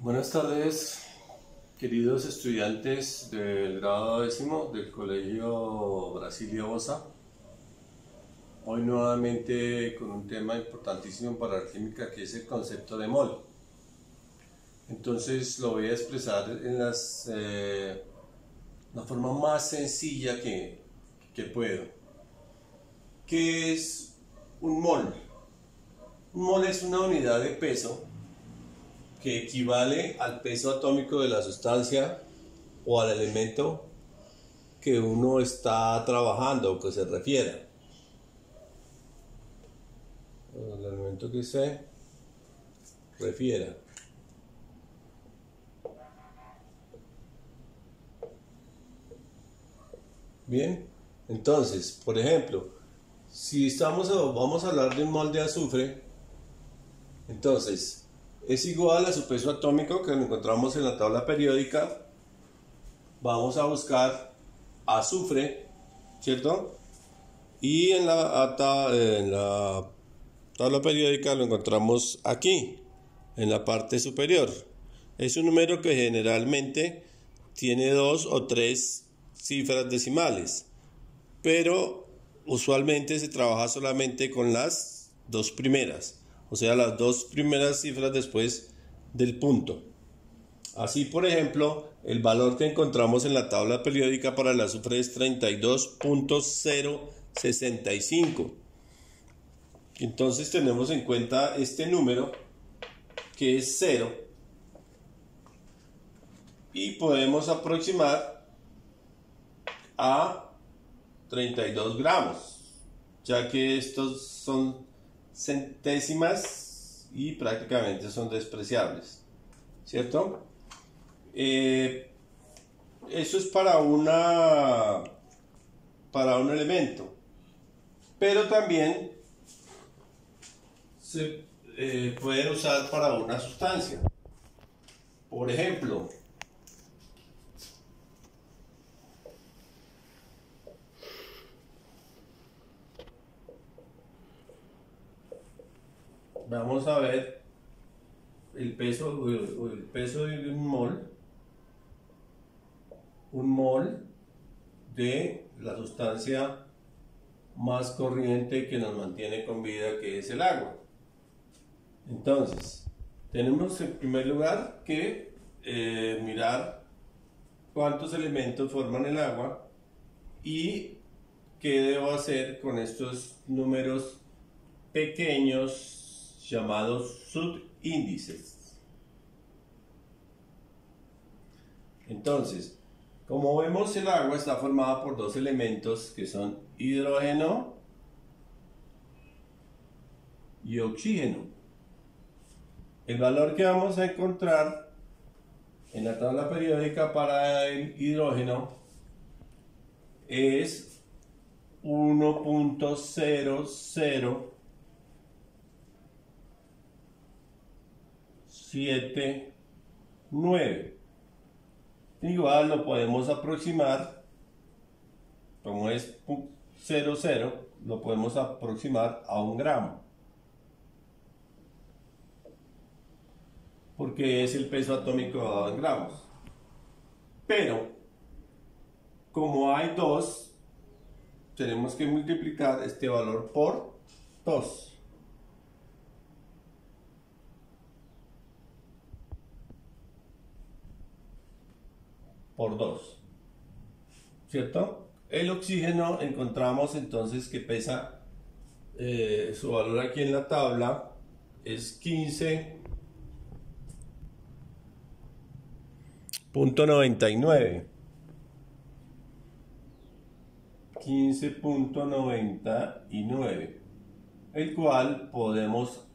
Buenas tardes, queridos estudiantes del grado décimo del Colegio Brasilia Bosa. Hoy nuevamente con un tema importantísimo para la química, que es el concepto de mol. Entonces lo voy a expresar en la forma más sencilla que puedo. ¿Qué es un mol? Un mol es una unidad de peso que equivale al peso atómico de la sustancia o al elemento que uno está trabajando o que se refiera. El elemento que se refiera. Bien, entonces, por ejemplo, si vamos a hablar de un mol de azufre, entonces es igual a su peso atómico, que lo encontramos en la tabla periódica. Vamos a buscar azufre, ¿cierto? Y en la tabla periódica lo encontramos aquí, en la parte superior. Es un número que generalmente tiene 2 o 3 cifras decimales, pero usualmente se trabaja solamente con las dos primeras, o sea, las dos primeras cifras después del punto. Así, por ejemplo, el valor que encontramos en la tabla periódica para el azufre es 32.065. Entonces tenemos en cuenta este número, que es 0, y podemos aproximar a 32 gramos, ya que estos son centésimas y prácticamente son despreciables, ¿cierto? Eso es para un elemento, pero también se pueden usar para una sustancia. Por ejemplo, vamos a ver el peso de un mol. Un mol de la sustancia más corriente que nos mantiene con vida, que es el agua. Entonces, tenemos en primer lugar que mirar cuántos elementos forman el agua y qué debo hacer con estos números pequeños llamados subíndices. Entonces, como vemos, el agua está formada por dos elementos que son hidrógeno y oxígeno. El valor que vamos a encontrar en la tabla periódica para el hidrógeno es 1.0079. Igual lo podemos aproximar, como es 00, lo podemos aproximar a 1 gramo, porque es el peso atómico dado en gramos. Pero, como hay 2, tenemos que multiplicar este valor por 2. Por 2, ¿cierto? El oxígeno encontramos entonces que pesa, su valor aquí en la tabla es 15.99. 15.99, el cual podemos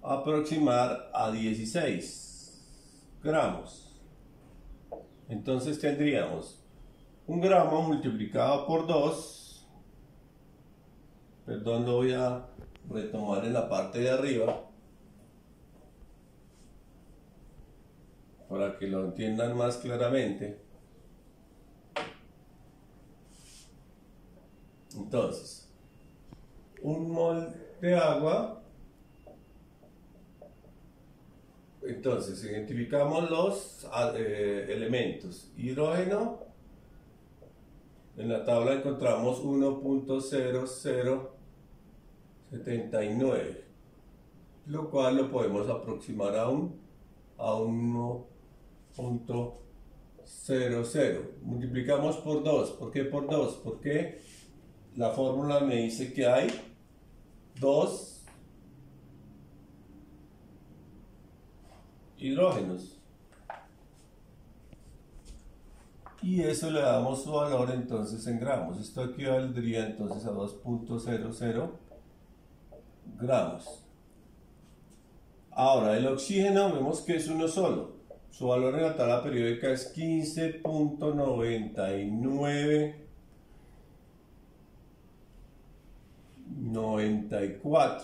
aproximar a 16 gramos. Entonces tendríamos 1 gramo multiplicado por 2, perdón, lo voy a retomar en la parte de arriba para que lo entiendan más claramente. Entonces, 1 mol de agua Entonces, identificamos los elementos. Hidrógeno, en la tabla encontramos 1.0079, lo cual lo podemos aproximar a 1.00. Multiplicamos por 2. ¿Por qué por 2? Porque la fórmula me dice que hay 2 hidrógenos. Y eso le damos su valor entonces en gramos. Esto equivaldría entonces a 2.00 gramos. Ahora, el oxígeno vemos que es uno solo. Su valor en la tabla periódica es 15.9994,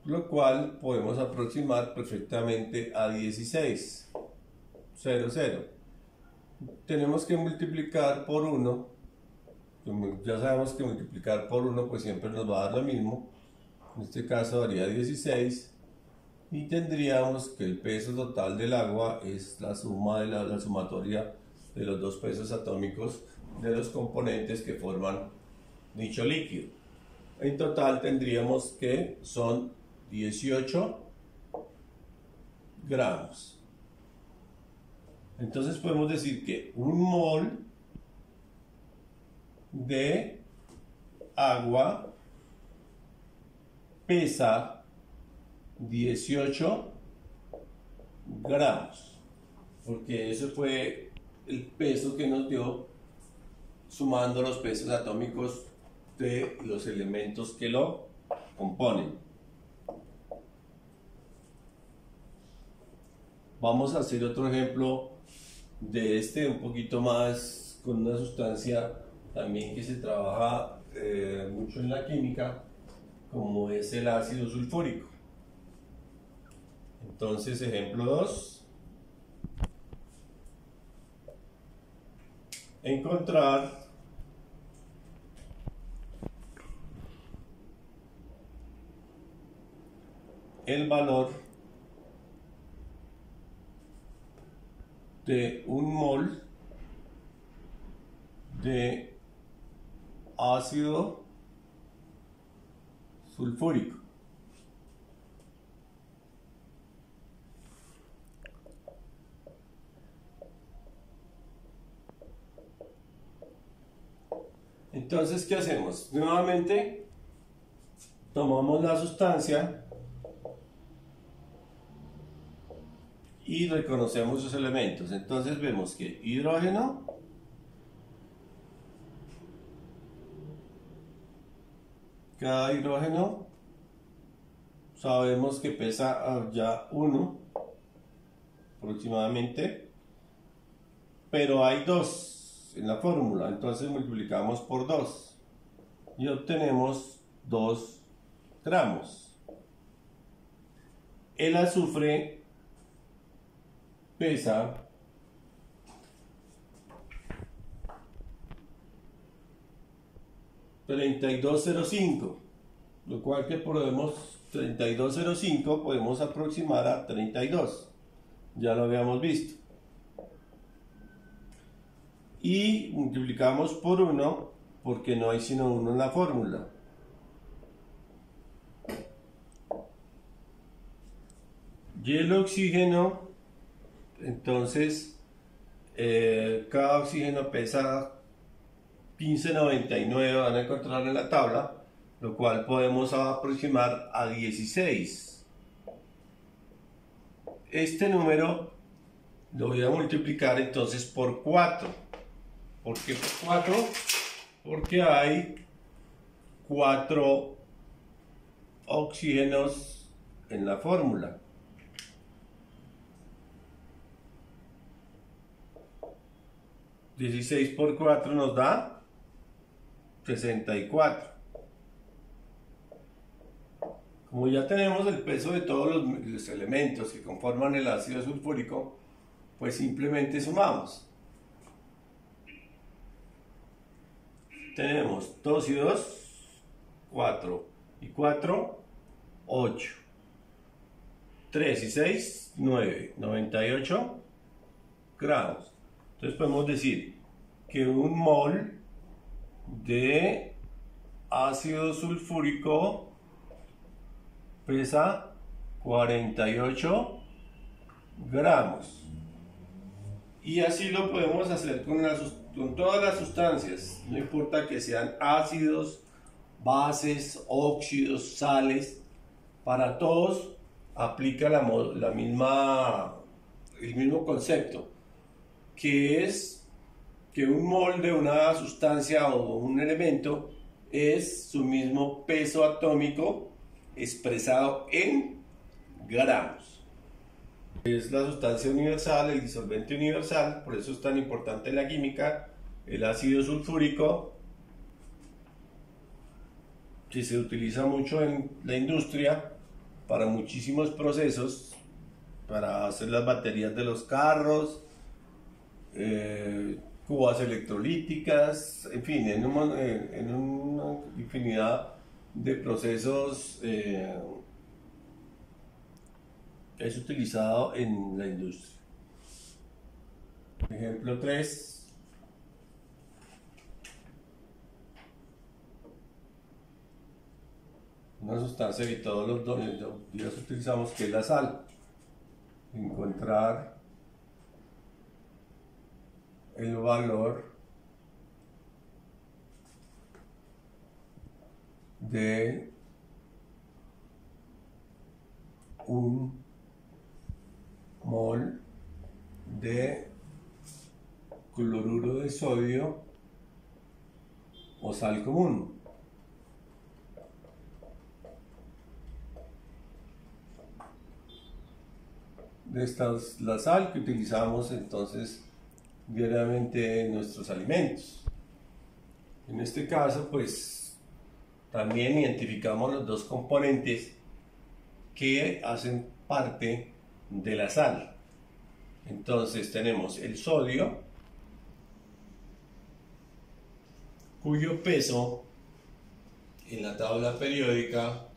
lo cual podemos aproximar perfectamente a 16.00. Tenemos que multiplicar por 1. Ya sabemos que multiplicar por 1 pues siempre nos va a dar lo mismo. En este caso daría 16. Y tendríamos que el peso total del agua es la suma de la sumatoria de los dos pesos atómicos de los componentes que forman dicho líquido. En total tendríamos que son 18 gramos. Entonces podemos decir que un mol de agua pesa 18 gramos, porque eso fue el peso que nos dio sumando los pesos atómicos de los elementos que lo componen. Vamos a hacer otro ejemplo de un poquito más, con una sustancia también que se trabaja mucho en la química, como es el ácido sulfúrico. Entonces, ejemplo 2. Encontrar el valor de un mol de ácido sulfúrico. Entonces, ¿qué hacemos? Nuevamente, tomamos la sustancia y reconocemos sus elementos. Entonces vemos que hidrógeno, cada hidrógeno sabemos que pesa ya 1 aproximadamente, pero hay 2 en la fórmula, entonces multiplicamos por 2 y obtenemos 2 gramos. El azufre pesa 3205, lo cual que podemos 3205 podemos aproximar a 32, ya lo habíamos visto, y multiplicamos por 1 porque no hay sino 1 en la fórmula. Y el oxígeno, entonces cada oxígeno pesa 15.99, van a encontrar en la tabla, lo cual podemos aproximar a 16. Este número lo voy a multiplicar entonces por 4. ¿Por qué por 4? Porque hay 4 oxígenos en la fórmula. $16 por 4 nos da 64. Como ya tenemos el peso de todos los elementos que conforman el ácido sulfúrico, pues simplemente sumamos. Tenemos 2 y 2, 4 y 4, 8. 3 y 6, 9, 98 gramos. Entonces podemos decir que un mol de ácido sulfúrico pesa 48 gramos. Y así lo podemos hacer con todas las sustancias, no importa que sean ácidos, bases, óxidos, sales, para todos aplica el mismo concepto, que es que un mol de una sustancia o un elemento es su mismo peso atómico expresado en gramos. Es la sustancia universal, el disolvente universal, por eso es tan importante la química. El ácido sulfúrico, que se utiliza mucho en la industria para muchísimos procesos, para hacer las baterías de los carros, cubas electrolíticas, en fin, en una infinidad de procesos es utilizado en la industria. Ejemplo 3. Una sustancia que todos los días utilizamos, que es la sal. Encontrar el valor de un mol de cloruro de sodio o sal común. Esta es la sal que utilizamos entonces diariamente en nuestros alimentos. En este caso, pues también identificamos los dos componentes que hacen parte de la sal. Entonces tenemos el sodio, cuyo peso en la tabla periódica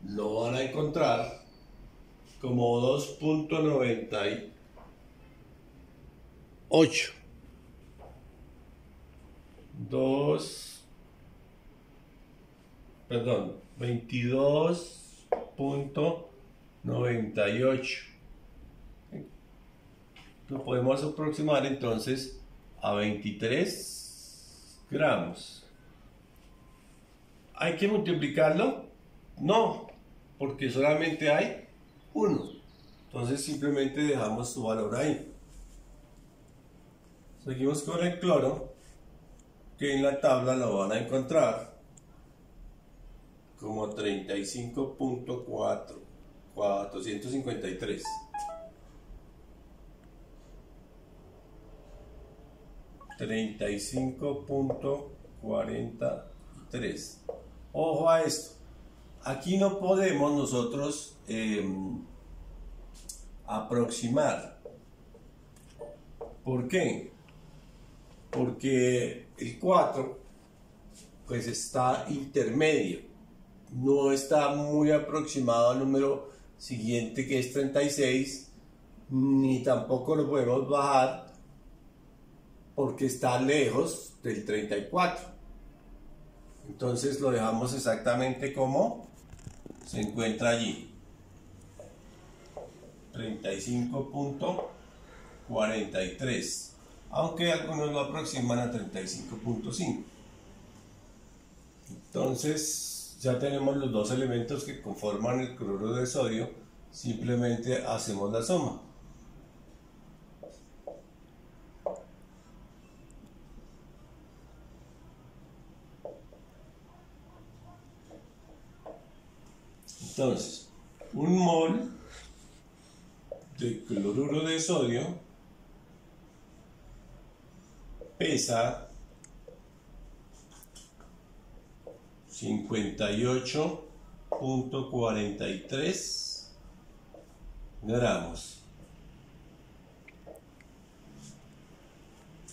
lo van a encontrar como 2.98. 22.98. Lo podemos aproximar entonces a 23 gramos. ¿Hay que multiplicarlo? No, porque solamente hay 1. Entonces simplemente dejamos su valor ahí. Seguimos con el cloro, que en la tabla lo van a encontrar como 35.453. 35.43. Ojo a esto. Aquí no podemos nosotros aproximar. ¿Por qué? Porque el 4 pues está intermedio, no está muy aproximado al número siguiente, que es 36, ni tampoco lo podemos bajar porque está lejos del 34. Entonces lo dejamos exactamente como se encuentra allí, 35.43, aunque algunos lo aproximan a 35.5. Entonces ya tenemos los dos elementos que conforman el cloruro de sodio, simplemente hacemos la suma. Entonces, un mol de cloruro de sodio pesa 58.43 gramos.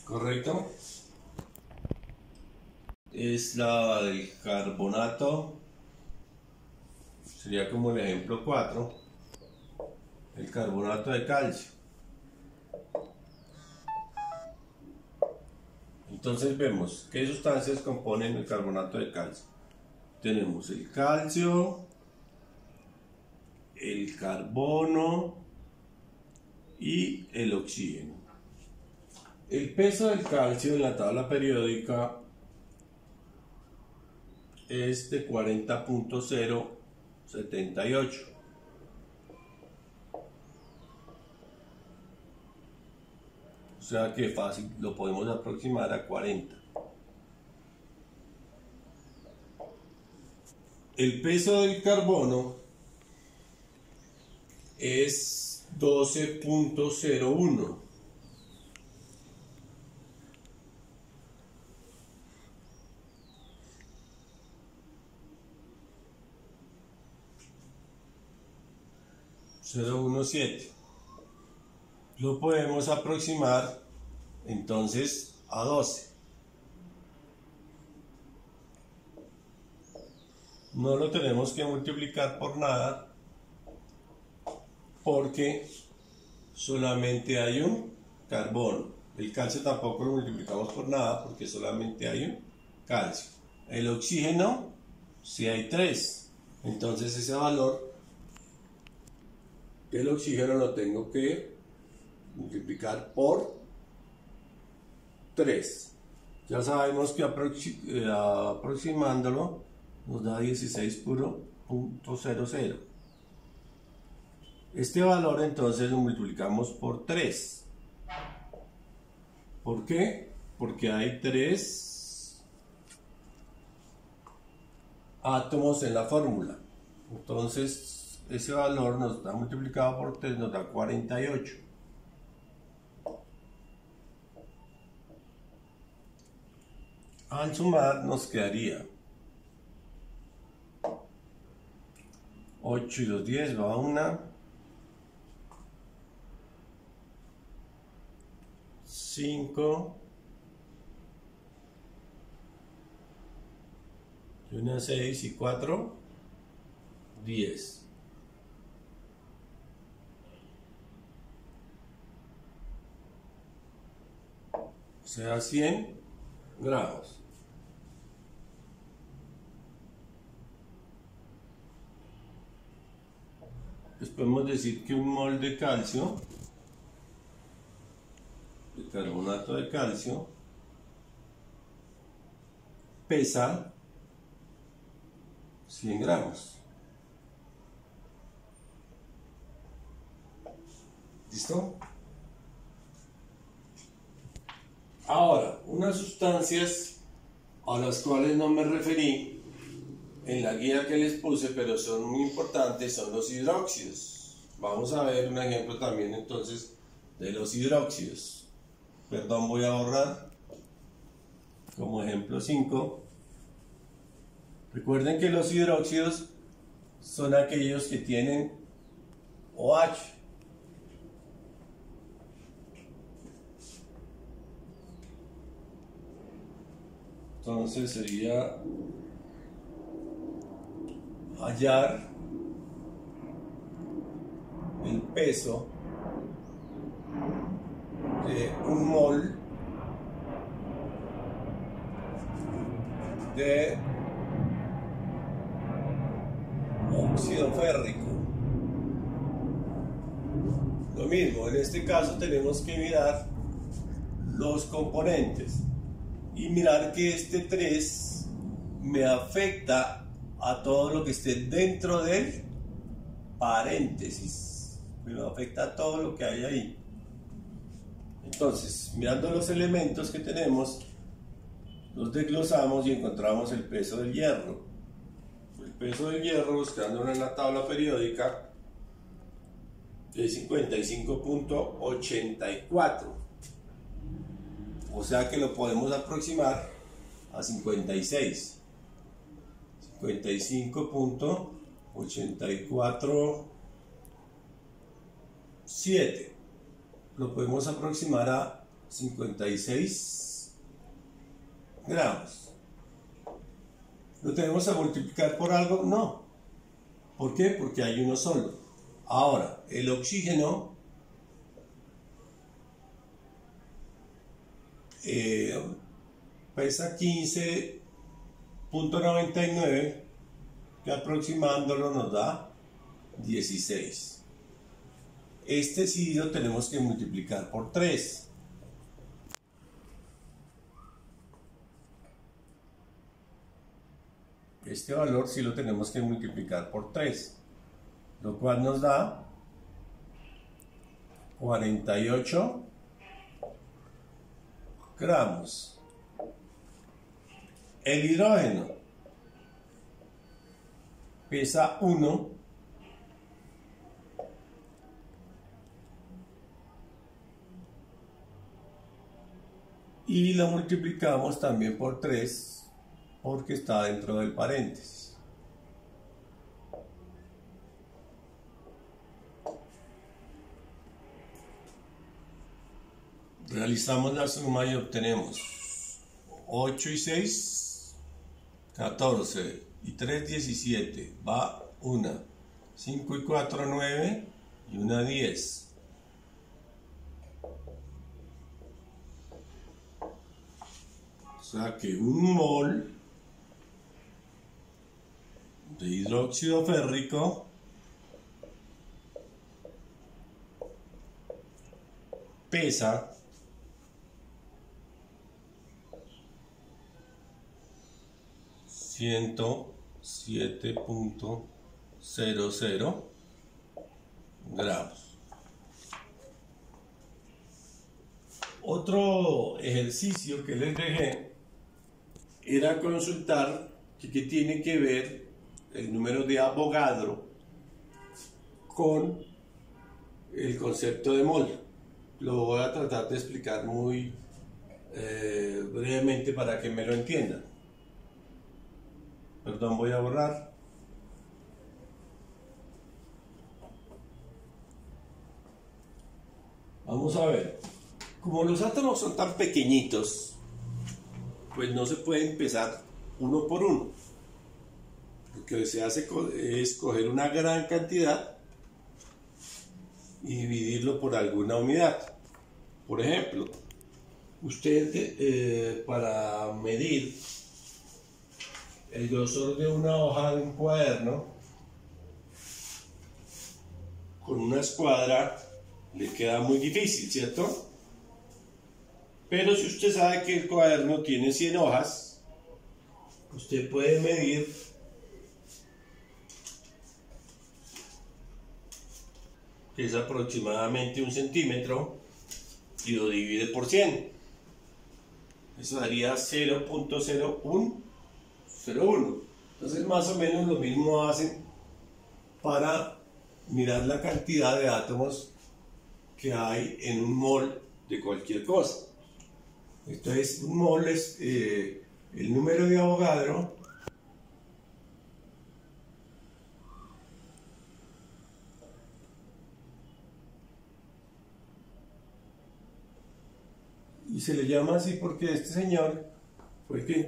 ¿Correcto? Es la del carbonato, sería como el ejemplo 4. carbonato de calcio. Entonces vemos qué sustancias componen el carbonato de calcio. Tenemos el calcio, el carbono y el oxígeno. El peso del calcio en la tabla periódica es de 40.078. O sea que fácil lo podemos aproximar a 40. El peso del carbono es 12.01. Lo podemos aproximar entonces a 12. No lo tenemos que multiplicar por nada porque solamente hay un carbono. El calcio tampoco lo multiplicamos por nada porque solamente hay un calcio. El oxígeno, si hay 3, entonces ese valor del oxígeno lo tengo que multiplicar por 3. Ya sabemos que aproximándolo nos da 16.00. Este valor entonces lo multiplicamos por 3. ¿Por qué? Porque hay 3 átomos en la fórmula. Entonces ese valor nos da multiplicado por 3, nos da 48. Al sumar nos quedaría 8 y 2, 10, va 1, 5 y 1, 6 y 4, 10. O sea, 100 gramos. Pues podemos decir que un mol de calcio, de carbonato de calcio, pesa 100 gramos. ¿Listo? Ahora, unas sustancias a las cuales no me referí en la guía que les puse, pero son muy importantes, son los hidróxidos. Vamos a ver un ejemplo también entonces de los hidróxidos. Perdón, voy a borrar como ejemplo 5. Recuerden que los hidróxidos son aquellos que tienen OH. Entonces sería hallar el peso de un mol de óxido férrico. Lo mismo, en este caso tenemos que mirar los componentes y mirar que este 3 me afecta a todo lo que esté dentro del paréntesis, me afecta a todo lo que hay ahí. Entonces, mirando los elementos que tenemos, los desglosamos y encontramos el peso del hierro. El peso del hierro, buscándolo en la tabla periódica, es 55.84. O sea que lo podemos aproximar a 56. 55.847. Lo podemos aproximar a 56 gramos. ¿Lo tenemos a multiplicar por algo? No. ¿Por qué? Porque hay uno solo. Ahora, el oxígeno pesa 15.99, que aproximándolo nos da 16. Este sí lo tenemos que multiplicar por 3. Este valor sí lo tenemos que multiplicar por 3, lo cual nos da 48 gramos. El hidrógeno pesa 1 y lo multiplicamos también por 3 porque está dentro del paréntesis. Realizamos la suma y obtenemos 8 y 6, 14 y 3, 17, va 1, 5 y 4, 9 y 1, 10. O sea que un mol de hidróxido férrico pesa 107.00 gramos. Otro ejercicio que les dejé era consultar qué tiene que ver el número de Avogadro con el concepto de mol. Lo voy a tratar de explicar muy brevemente para que me lo entiendan. Perdón, voy a borrar. Vamos a ver. Como los átomos son tan pequeñitos, pues no se puede empezar uno por uno. Lo que se hace es coger una gran cantidad y dividirlo por alguna unidad. Por ejemplo, usted para medir el grosor de una hoja de un cuaderno con una escuadra le queda muy difícil, ¿cierto? Pero si usted sabe que el cuaderno tiene 100 hojas, usted puede medir que es aproximadamente 1 centímetro y lo divide por 100. Eso daría 0.0101. Entonces más o menos lo mismo hacen para mirar la cantidad de átomos que hay en un mol de cualquier cosa. Entonces un mol es el número de Avogadro y se le llama así porque este señor fue el que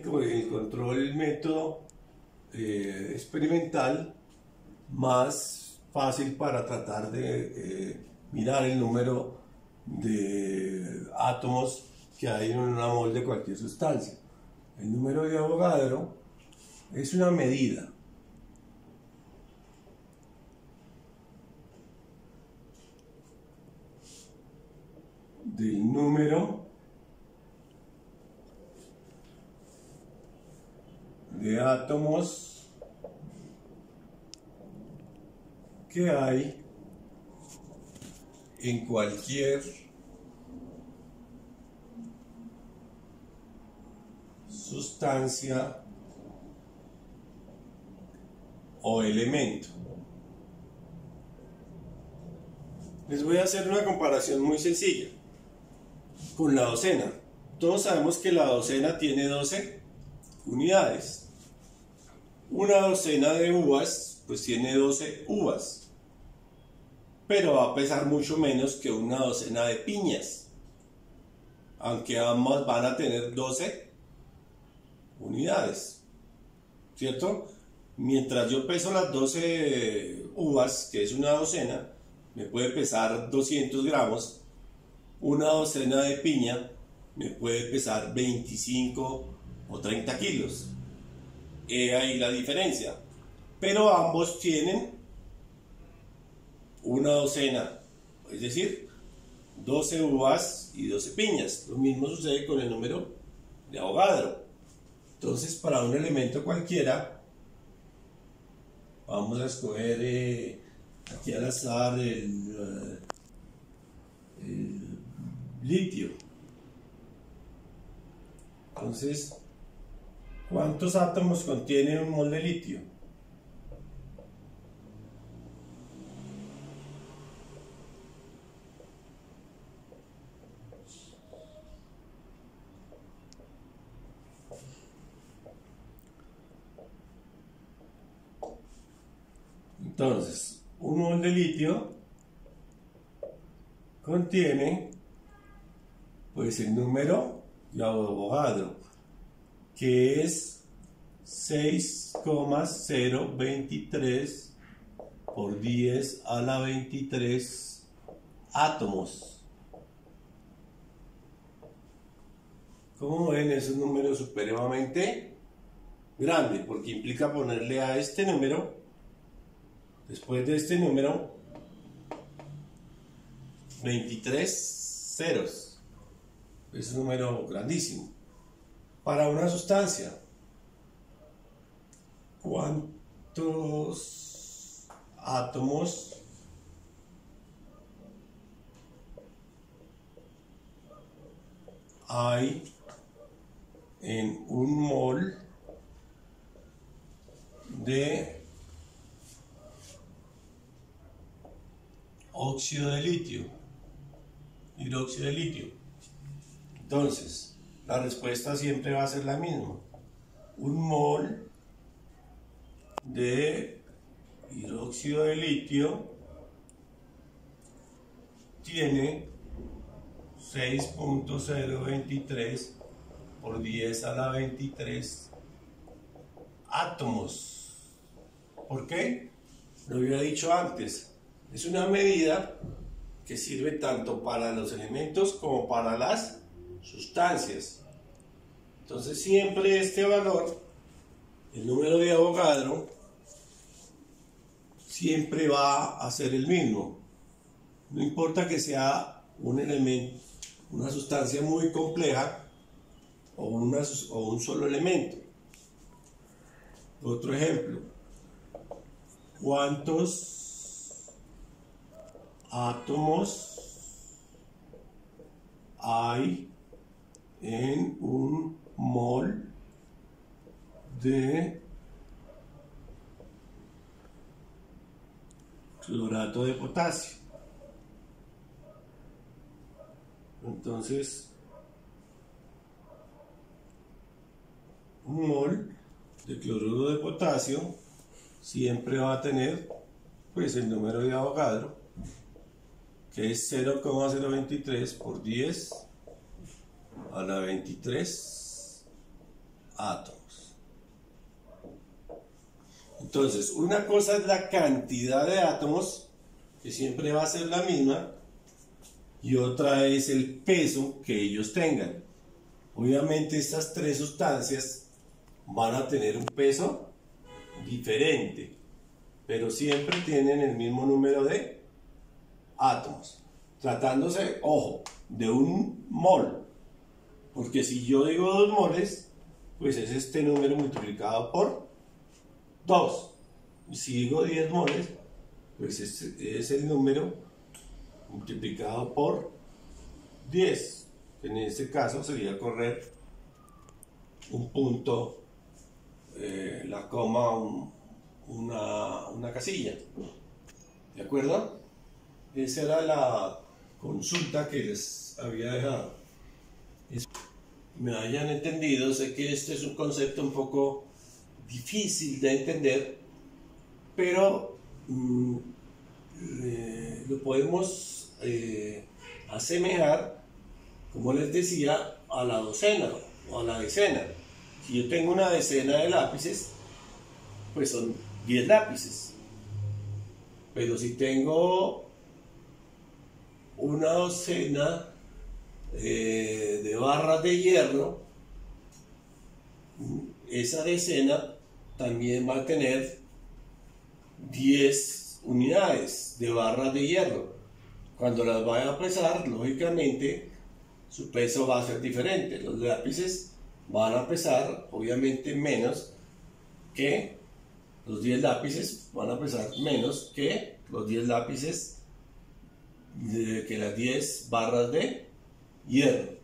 encontró el método experimental más fácil para tratar de mirar el número de átomos que hay en una mol de cualquier sustancia. El número de Avogadro es una medida del número de átomos que hay en cualquier sustancia o elemento. Les voy a hacer una comparación muy sencilla con la docena. Todos sabemos que la docena tiene 12 unidades. Una docena de uvas pues tiene 12 uvas, pero va a pesar mucho menos que una docena de piñas, aunque ambas van a tener 12 unidades, ¿cierto? mientras yo peso las 12 uvas, que es una docena, me puede pesar 200 gramos, una docena de piña me puede pesar 25 o 30 kilos. Ahí la diferencia. Pero ambos tienen una docena, es decir, 12 uvas y 12 piñas. Lo mismo sucede con el número de Avogadro. Entonces, para un elemento cualquiera, vamos a escoger aquí al azar el litio. Entonces, ¿cuántos átomos contiene un mol de litio? Entonces, un mol de litio contiene pues el número de Avogadro, que es 6,023 por 10 a la 23 átomos. Como ven, es un número supremamente grande, porque implica ponerle a este número, después de este número, 23 ceros. Es un número grandísimo. Para una sustancia, ¿cuántos átomos hay en un mol de óxido de litio, hidróxido de litio? Entonces, la respuesta siempre va a ser la misma. Un mol de hidróxido de litio tiene 6,023 por 10 a la 23 átomos. ¿Por qué? Lo había dicho antes. Es una medida que sirve tanto para los elementos como para las sustancias. Entonces siempre este valor, el número de Avogadro, siempre va a ser el mismo. No importa que sea un elemento, una sustancia muy compleja o un solo elemento. Otro ejemplo. ¿Cuántos átomos hay en un mol de clorato de potasio? Entonces, un mol de cloruro de potasio siempre va a tener pues el número de Avogadro, que es 0,023 por 10 a la 23 átomos. Entonces, una cosa es la cantidad de átomos, que siempre va a ser la misma, y otra es el peso que ellos tengan. Obviamente estas tres sustancias van a tener un peso diferente, pero siempre tienen el mismo número de átomos, tratándose, ojo, de un mol, porque si yo digo 2 moles, pues es este número multiplicado por 2. Si digo 10 moles, pues es el número multiplicado por 10, que en este caso sería correr un punto, la coma, una casilla. ¿De acuerdo? Esa era la consulta que les había dejado. Me hayan entendido. Sé que este es un concepto un poco difícil de entender, pero lo podemos asemejar, como les decía, a la docena o a la decena. Si yo tengo una decena de lápices, pues son 10 lápices. Pero si tengo una docena de barras de hierro, esa decena también va a tener 10 unidades de barras de hierro. Cuando las vaya a pesar, lógicamente, su peso va a ser diferente. Los lápices van a pesar, obviamente, menos que los 10 lápices, van a pesar menos que los 10 lápices, que las 10 barras de hierro.